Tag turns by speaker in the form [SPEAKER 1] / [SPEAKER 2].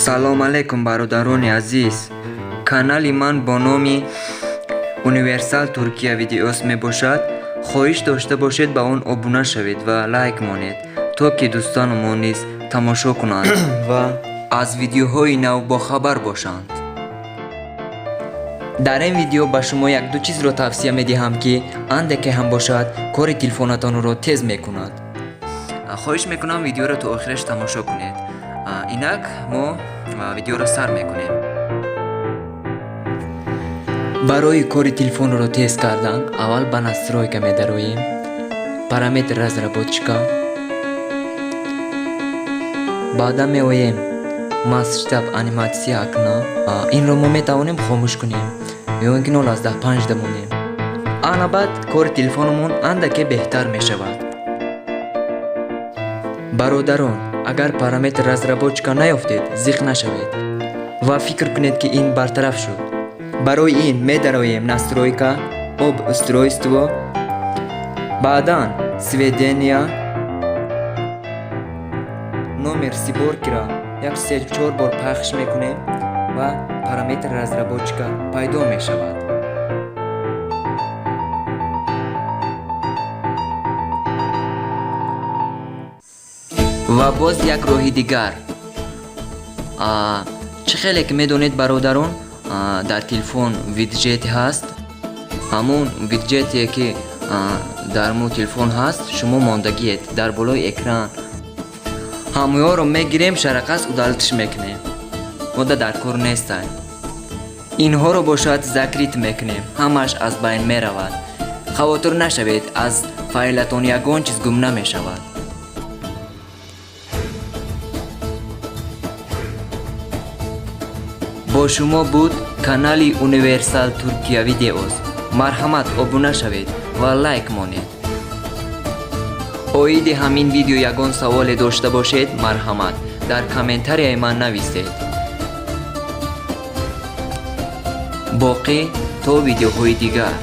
[SPEAKER 1] салом алейкум бародарони азиз. Канали ман бо номи Универсал Туркия видеос мебошад. хоҳиш дошта бошед ба он обуна шавед ва лайк монед, то ки дӯстону мо низ тамошо кунанд ва аз видеоҳои нав бохабар бошанд. дар ин видео ба шумо як-ду чизро тавсия медиҳам ки андаке ҳам бошад кори телефонатонро тез мекунад. хоҳиш мекунам видеоро то охираш тамошо кунед. инак мо видеоро сар мекунем. барои кори телефонро тез кардан аввал ба настройка медароем, параметр разработчика, баъдан меоем масштаб аниматсия окна. инро мо метавонем хомӯш кунем ё ин ки 0,5 дамонем. анабад кори телефонамон андаке беҳтар мешавад. бародарон, агар параметр разработчика наёфтед, зиқ нашавед ва фикр кунед ки ин бартараф шуд. барои ин медароем настройка, об устройство, баъдан сведения, номер сиборкиро 1-4 бор пахш мекунем ва параметр разработчика пайдо мешавад. ва боз як роҳи дигар. чӣ хеле ки медонед бародарон, дар телефон виджети ҳаст. ҳамун виджете ки дар мо телефон ҳаст, шумо мондагиед дар болои экран. ҳамуёро мегирем, шарақас удалтиш мекунем. мода дар кор нестаем. инҳоро бошад закрит мекунем, ҳамаш аз байн меравад. хавотир нашавед, аз файлатон ягон чиз гум намешавад. бо шумо буд канали Универсал Туркия видеос. марҳамат, обуна шавед ва лайк монед. оиди ҳамин видео ягон саволе дошта бошед, марҳамат, дар комментарияи ман нависед. боқӣ то видеоҳои дигар.